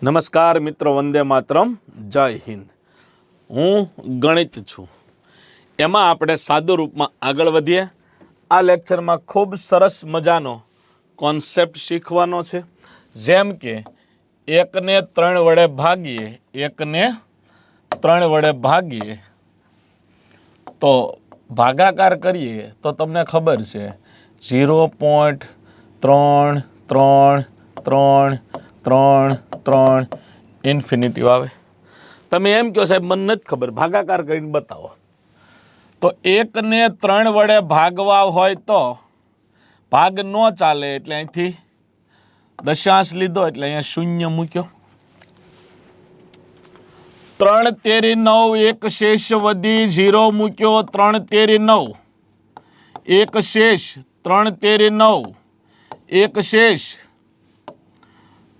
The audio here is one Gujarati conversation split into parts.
નમસ્કાર મિત્રો, વંદે માતરમ, જય હિન્દ। હું ગણિત છું, એમાં આપણે સાદું રૂપમાં આગળ વધીએ। આ લેક્ચરમાં ખૂબ સરસ મજાનો કોન્સેપ્ટ શીખવાનો છે, જેમ કે 1 ને 3 વડે ભાગીએ, 1 ને 3 વડે ભાગીએ તો ભાગાકાર કરીએ તો તમને ખબર છે 0.33333 ઇન્ફિનિટી આવે। તમે એમ કહો સાહેબ મને નથી ખબર, ભાગાકાર કરીને બતાવો। તો 1 ને 3 વડે ભાગવા હોય તો ભાગ ન ચાલે એટલે અહીંથી દશાંશ લીધો એટલે અહીંયા શૂન્ય મૂક્યો। 3 તેરી 9, એક શેષ વધી 0 મૂક્યો। 3 તેરી 9, એક શેષ। 3 તેરી 9, એક શેષ।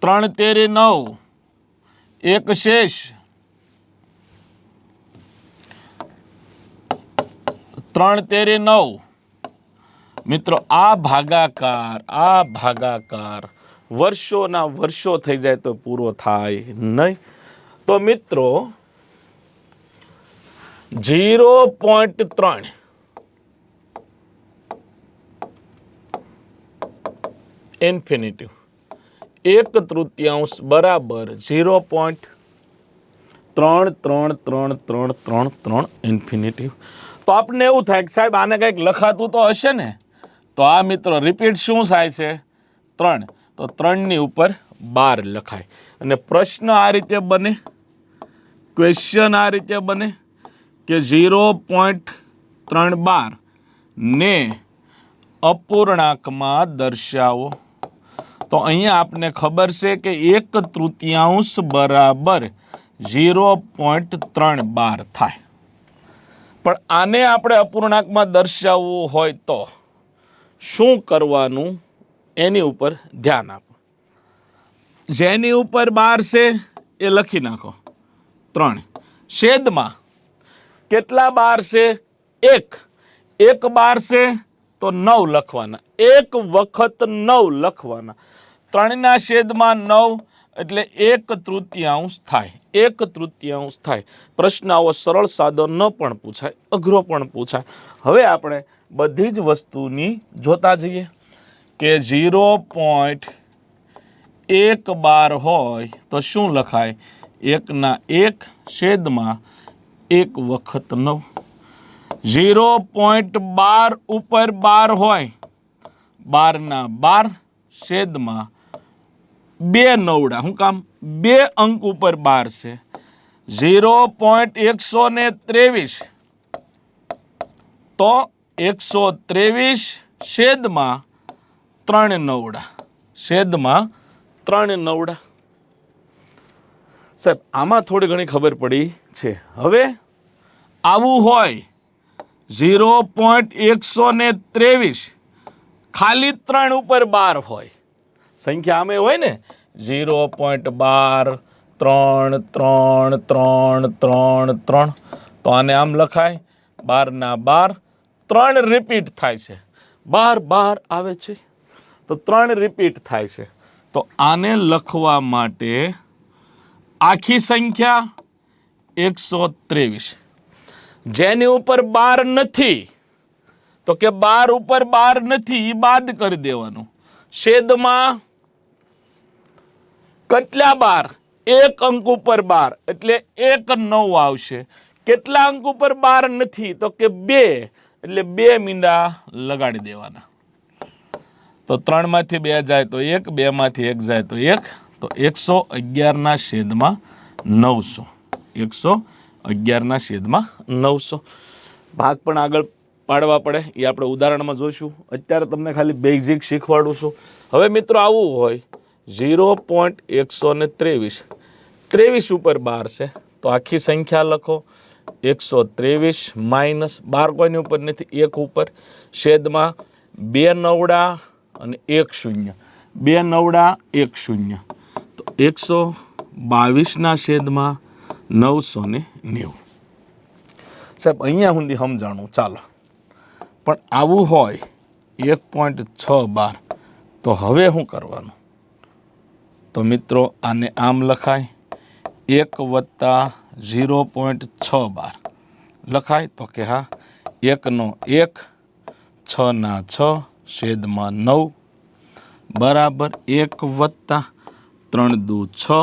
3 તેરી 9, એક શેષ। 3 તેરી 9। મિત્રો આ ભાગાકાર વર્ષોના વર્ષો થઈ જાય તો પૂરો થાય નહીં। તો મિત્રો 0.3 ઇન્ફિનિટી 1/3 બરાબર 0.333333 ઇન્ફિનિટી। તો આપને એવું થાય કે સાહેબ આને કંઈક લખાતું તો હશે ને, તો આ મિત્રો રિપીટ શું થાય છે 3, તો 3 ની ઉપર 12 લખાય અને પ્રશ્ન આ રીતે બને, ક્વેશ્ચન આ રીતે બને કે 0.312 ને અપૂર્ણાંકમાં દર્શાવો। તો અહીંયા આપને ખબર છે કે 1/3 બરાબર 0.312 થાય, પણ આને આપણે અપૂર્ણાંકમાં દર્શાવવું હોય તો શું કરવાનું એની ઉપર ધ્યાન આપો। જેની ઉપર 12 છે એ લખી નાખો 3, છેદમાં કેટલા 12 છે 1 12 છે તો 9 લખવાના, 1 વખત 9 લખવાના। 3 ના છેદમાં 9 એટલે 1/3 થાય, 1/3 થાય। પ્રશ્ન આવો સરળ સાદો ન પણ પૂછાય, અઘરો પણ પૂછાય। હવે આપણે બધી જ વસ્તુની જોતા જઈએ કે 0.112 હોય તો શું લખાય, 1 ના 1 છેદમાં 1 વખત 9। 0.12 ઉપર 12 હોય, 12 ના 12 છેદમાં 2 9, શું કામ 2 અંક ઉપર 12 છે। 0.123 તો 123 છેદમાં 3 9, છેદમાં 3 9। સાહેબ આમાં થોડી ઘણી ખબર પડી છે। હવે આવું હોય 0.123 ખાલી 3 ઉપર 12 હોય, સંખ્યા આમે હોય ને 0.12 3 3 3 3 3, તો આને આમ લખાય 12 ના 12, 3 રિપીટ થાય છે, 12 આવે છે તો 3 રિપીટ થાય છે। તો આને લખવા માટે આખી સંખ્યા 123, જેની ઉપર 12 નથી તો કે 12 ઉપર 12 નથી એ બાદ કરી દેવાનું। છેદમાં કેટલા 12, 1 અંક ઉપર 12 એટલે 1 9 આવશે। કેટલા અંક ઉપર 12 નથી તો કે 2 એટલે 2 મીંડા લગાડી દેવાના। તો 3 માંથી 2 જાય તો 1, 2 માંથી 1 જાય તો 1, તો 111 ના છેદમાં 900, 111 ના છેદમાં 900। ભાગ પણ આગળ પાડવા પડે એ આપણે ઉદાહરણમાં જોઈશું, અત્યારે તમને ખાલી બેઝિક શીખવાડું છું। હવે મિત્રો આવું હોય 0.123, 23 ઉપર 12 છે તો આખી સંખ્યા લખો 123 માઇનસ 12 કોઈની ઉપર નથી, 1 ઉપર, છેદમાં 2 9 અને 1 0, 2 9 1 0, તો 122 ના છેદમાં 990। સાહેબ અહીંયા સુધી સમજાણું ચાલો, પણ આવું હોય 1.612 તો હવે શું કરવાનું, તો મિત્રો આને આમ લખાય 1+0.612 લખાય તો કે હા 1 નો 1 6 ના 6 છેદમાં 9 બરાબર 1+3 દુ 6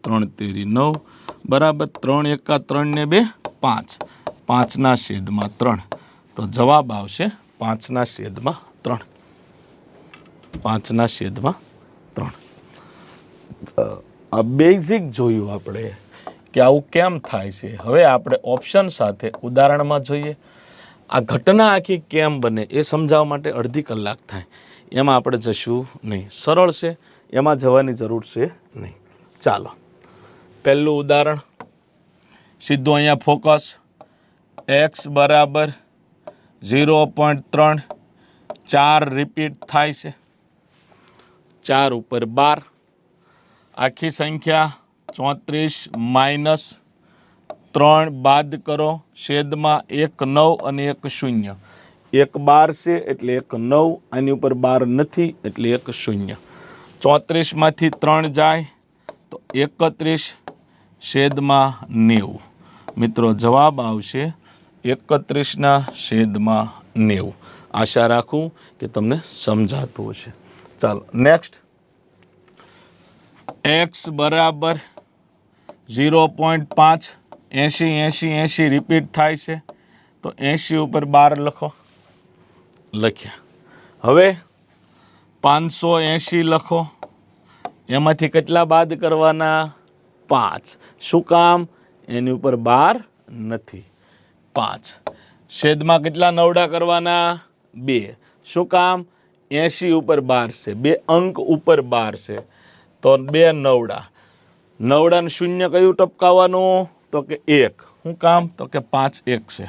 3 તેરી 9 બરાબર 3 એકા 3 ને 2 5 5 ના છેદમાં 3 તો જવાબ આવશે 5 ના છેદમાં 3 5 ના છેદમાં 3 આ બેઝિક જોયું આપણે કે આવું કેમ થાય છે. હવે આપણે ઓપ્શન સાથે ઉદાહરણમાં જોઈએ. આ ઘટના આખી કેમ બને એ સમજાવવા માટે અડધી કલાક થાય, એમાં આપણે જશું નહીં. સરળ છે, એમાં જવાની જરૂર છે નહીં. ચાલો પહેલું ઉદાહરણ સીધું અહીંયા ફોકસ. x બરાબર 0.3 4 રિપીટ થાય છે. 4 ઉપર 12 આખી સંખ્યા 34 માઇનસ 3 બાદ કરો છેદમાં 1 9 અને 1 0. 1 12 છે એટલે 1 9, આની ઉપર 12 નથી એટલે 1 0. 34 માંથી 3 જાય તો 31 છેદમાં 90. મિત્રો જવાબ આવશે 31 ના છેદમાં 90. આશા રાખું કે તમને સમજાતું હશે. ચાલો નેક્સ્ટ. x બરાબર 0.5 80 80 80 રિપીટ થાય છે તો 80 ઉપર 12 લખો. લખ્યા. હવે 580 લખો. એમાંથી કેટલા બાદ કરવાના? 5. શું કામ? એની ઉપર 12 નથી. 5 છેદમાં કેટલા નવડા કરવાના? 2. શું કામ? 80 ઉપર 12 છે, 2 અંક ઉપર 12 છે તો 2 નવડા. નવડાને શૂન્ય કયું ટપકાવવાનું? તો કે 1. શું કામ? તો કે 5 1 છે.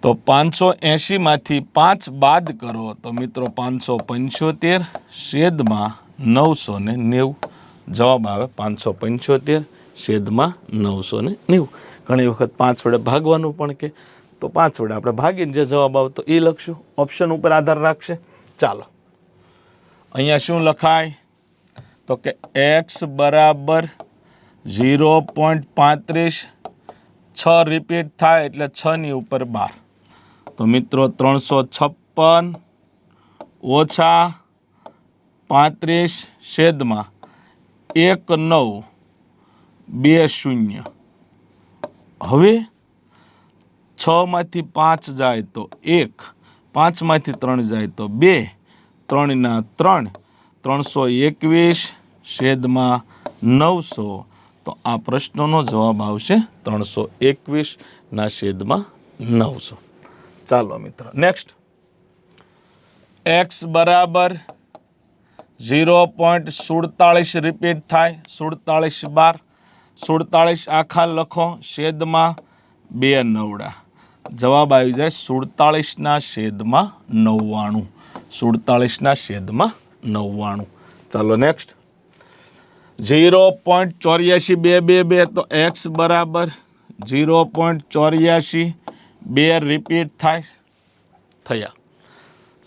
તો 580 માંથી 5 બાદ કરો તો મિત્રો 575 છેદમાં 990. જવાબ આવે 575 છેદમાં 990. ઘણી વખત 5 વડે ભાગવાનું પણ કે, તો 5 વડે આપણે ભાગીને જે જવાબ આવતો એ લખશું. ઓપ્શન ઉપર આધાર રાખશે. ચાલો અહીંયા શું લખાય? તો કે x બરાબર 0.35 6 રિપીટ થાય એટલે 6 ની ઉપર 12. તો મિત્રો 356 ઓછા 35 છેદમાં 1 9 2 0. હવે 6 માંથી 5 જાય તો 1, 5 માંથી 3 જાય તો 2, 3 ના 3 321 છેદમાં 900. તો આ પ્રશ્નનો જવાબ આવશે 321 ના છેદમાં 900. ચાલો મિત્રો નેક્સ્ટ. x બરાબર 0.47 રિપીટ થાય 47 બાર. 47 આખા લખો છેદમાં 2 નવડા. જવાબ આવી જાય 47 ના છેદમાં 99. 47 ના છેદમાં 99. ચાલો નેક્સ્ટ. 0.84 2 2 2 તો x બરાબર 0.84 2 રિપીટ થાય થયા.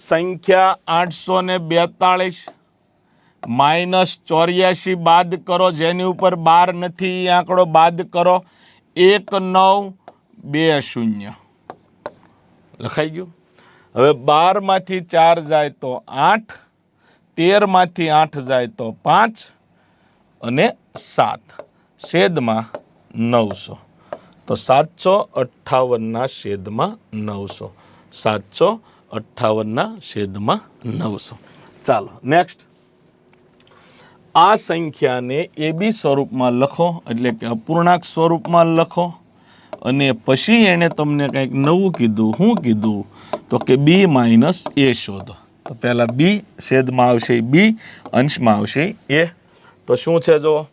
સંખ્યા 842 -84 બાદ કરો, જેની ઉપર 12 નથી એ આંકડો બાદ કરો. 1920 લખાઈ ગયું. હવે 12 માંથી 4 જાય તો 8, 13 માંથી 8 જાય તો 5 અને 7 છેદમાં 900. તો 758 ના છેદમાં 900. 758 ના છેદમાં 900. ચાલો નેક્સ્ટ. આ સંખ્યાને AB સ્વરૂપમાં લખો, એટલે કે અપૂર્ણાંક સ્વરૂપમાં લખો. અને પછી એણે તમને કંઈક નવું કીધું. શું કીધું? તો કે B - A શોધો. તો પહેલાં B છેદમાં આવશે B, અંશમાં આવશે A. તો શું છે જો?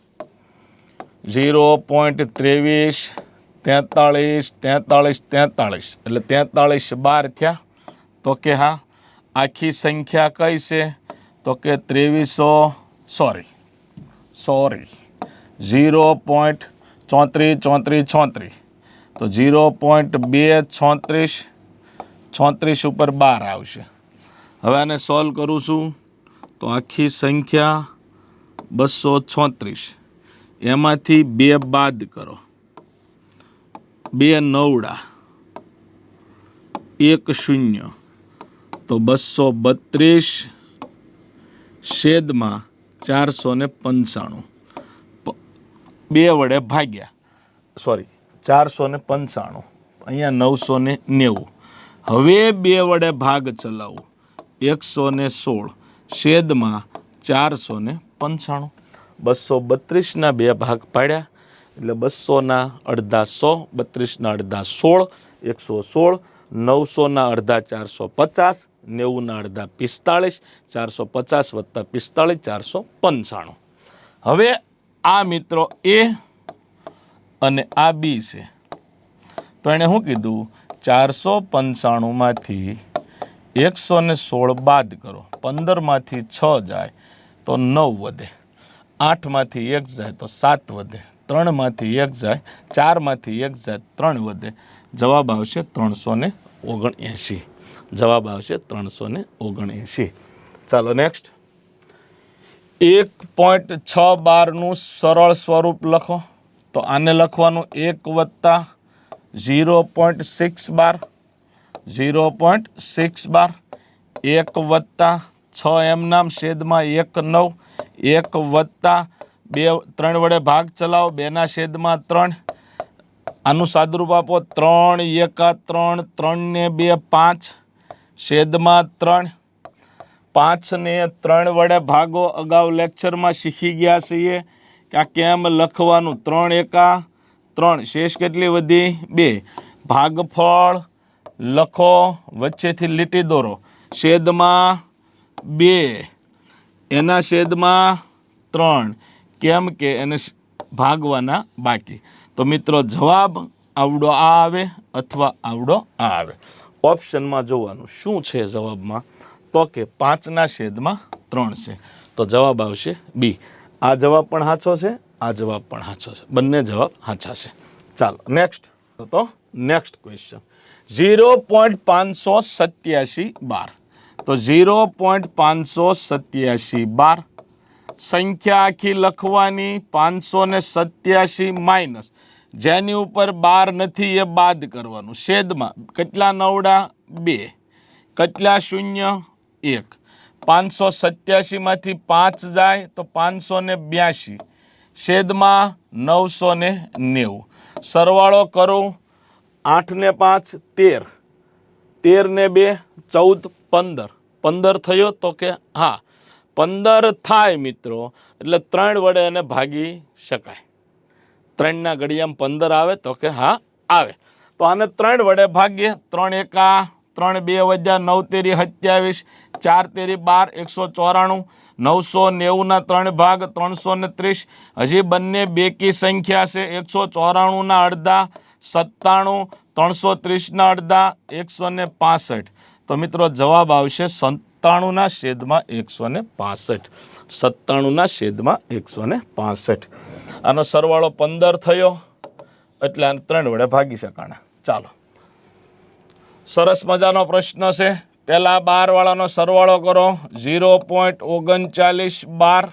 0.23 43 43 43 એટલે 43 12 થયા. તો કે હા. આખી સંખ્યા કઈ છે? તો કે 2300 0.34 તો 0.2 36 ઉપર 12 આવશે. હવે આને સોલ્વ કરું છું તો આખી સંખ્યા 236, એમાંથી 2 બાદ કરો, 2 9 1 0, તો 232 છેદમાં 495, 2 વડે ભાગ્યા, સોરી 495, અહીંયા 990. હવે 2 વડે ભાગ ચલાવું, 116 છેદમાં 495. 232ના 2 ભાગ પાડ્યા એટલે 200ના અડધા 100, 32ના અડધા 16, 116, 900ના અડધા 450, 90ના અડધા 45, 450 વત્તા 45, 495. હવે આ મિત્રો એ અને આ બી છે, તો એણે શું કીધું, 495માંથી 116 બાદ કરો, 15માંથી 6 જાય તો 9 વધે, 8માંથી 1 જાય તો 7 વધે, 3માંથી 1 જાય, 4માંથી 1 જાય 3 વધે. જવાબ આવશે 379. જવાબ આવશે 379. ચાલો નેક્સ્ટ. 1.612નું સરળ સ્વરૂપ લખો. તો આને લખવાનું 1 વત્તા 0.612, 0.612, 1 વત્તા 6 એમનામ છેદમાં 1 9, 1 વત્તા 2 3 વડે ભાગ ચલાવો, 2ના છેદમાં 3, આનું સાદુરૂપ આપો, 3 1 3, 3 ને 2 5, છેદમાં 3, 5 ને 3 વડે ભાગો. અગાઉ લેક્ચરમાં શીખી ગયા છીએ કે આ કેમ લખવાનું, 3 1 3, શેષ કેટલી વધી 2, ભાગફળ લખો, વચ્ચેથી લીટી દોરો, છેદમાં 2, એના છેદમાં 3, કેમ કે એને ભાગવાના બાકી. તો મિત્રો જવાબ આવડો આ આવે અથવા આવડો આ આવે. ઓપ્શનમાં જોવાનું શું છે જવાબમાં, તો કે 5ના છેદમાં 3 છે, તો જવાબ આવશે બી. આ જવાબ પણ સાચો છે, આ જવાબ પણ સાચો છે, બંને જવાબ સાચા છે. ચાલો નેક્સ્ટ. તો નેક્સ્ટ ક્વેશ્ચન 0.587 તો 0.587 સંખ્યા આખી લખવાની, 587 માઇનસ જેની ઉપર 12 નથી એ બાદ કરવાનું, છેદમાં કેટલા નવડા 2, કેટલા શૂન્ય 1, 587માંથી 5 જાય તો 582, છેદમાં 990. સરવાળો કરો, 8 ને 5 13, 13 ને 2 14, 15, 15 થયો, તો કે હા 15 થાય મિત્રો, એટલે 3 વડે એને ભાગી શકાય. 3ના ઘડિયામાં 15 આવે, તો કે હા આવે. તો આને 3 વડે ભાગીએ, 3 1 3, 2 વધ્યા 9 તેરી 27, 4 તેરી 12, 194, 990ના 3 ભાગ 330. હજી બંને બેકી સંખ્યા છે, 194ના અડધા 97, 330ના અડધા 165. તો મિત્રો જવાબ આવશે 97ના છેદમાં 165, 97ના છેદમાં 165. આનો સરવાળો 15 થયો એટલે આને 3 વડે ભાગી શકાણા. ચાલો સરસ મજાનો પ્રશ્ન છે. પહેલા 12 વાળાનો સરવાળો કરો, 0.3912,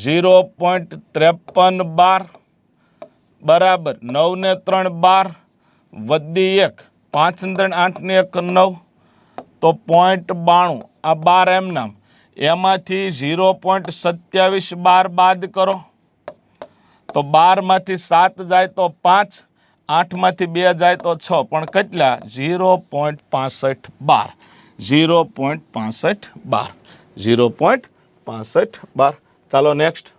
0.5312 બરાબર 9 ને 3 12, વધી 1, 5 ને 3 8 ને 1 9, તો 0.92. આ 12 એમ નામ, એમાંથી 0.2712 બાદ કરો, તો 12માંથી 7 જાય તો 5, 8માંથી 2 જાય તો 6, પણ કેટલા 0.6512, 0.6512, 0.6512. ચાલો નેક્સ્ટ.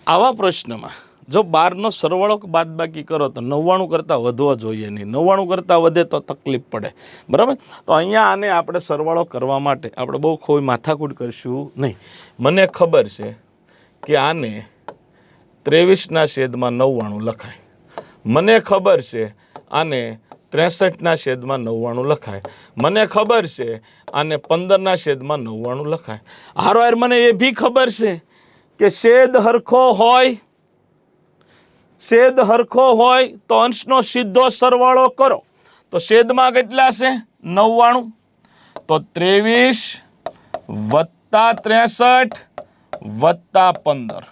આવા પ્રશ્નમાં જો 12નો સરવાળો બાદબાકી કરો તો 99 કરતાં વધવો જોઈએ નહીં, 99 કરતાં વધે તો તકલીફ પડે, બરાબર. તો અહીંયા આને આપણે સરવાળો કરવા માટે આપણે બહુ કોઈ માથાકૂટ કરશું નહીં. મને ખબર છે કે આને 23ના છેદમાં 99 લખાય, મને ખબર છે આને 63ના છેદમાં 99 લખાય, મને ખબર છે આને 15ના છેદમાં 99 લખાય. હારોહાર મને એ બી ખબર છે કે છેદ હરખો હોય, છેદ હરખો હોય તો અંશનો સીધો સરવાળો કરો, તો છેદમાં કેટલા છે 99, તો 23 વત્તા 63 વત્તા 15,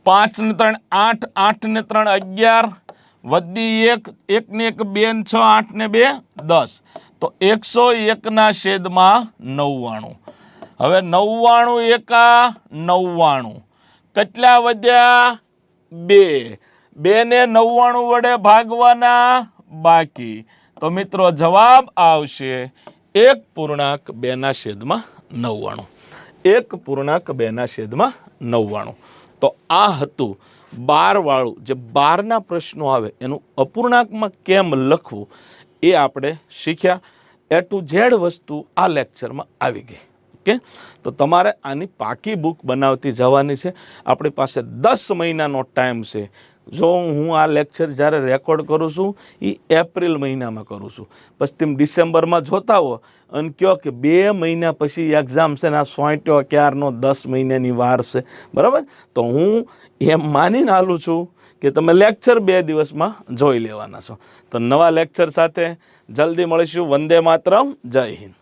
5 ને 3 8, 8 ને 3 11, વધી 1, 1 ને 1 2 ને 6, 8 ને 2 10, તો 101/99. હવે 99 એકા 99, કેટલા વધ્યા? 2. 2 ને 99 વડે ભાગવાના બાકી. તો મિત્રો જવાબ આવશે 1.2/99. 1.2/99. તો આ હતું 12 વાળું, જે 12ના પ્રશ્નો આવે એનું અપૂર્ણાંકમાં કેમ લખવું એ આપણે શીખ્યા. A to Z વસ્તુ આ લેક્ચરમાં આવી ગઈ. ઓકે, તો તમારે આની પાકી બુક બનાવતી જવાની છે. આપણી પાસે 10 મહિનાનો ટાઈમ છે. જો હું આ લેક્ચર જ્યારે રેકોર્ડ કરું છું એ એપ્રિલ મહિનામાં કરું છું, પછી તમે ડિસેમ્બરમાં જોતા હો અને કહો કે 2 મહિના પછી એક્ઝામ છે ને આ સોંટ્યો ક્યારનો 10 મહિનાની વાર છે. બરાબર, તો હું એમ માનીને હાલું છું કે તમે લેક્ચર 2 દિવસમાં જોઈ લેવાના છો. તો નવા લેક્ચર સાથે જલ્દી મળીશું. વંદે માતરમ. જય હિન્દ.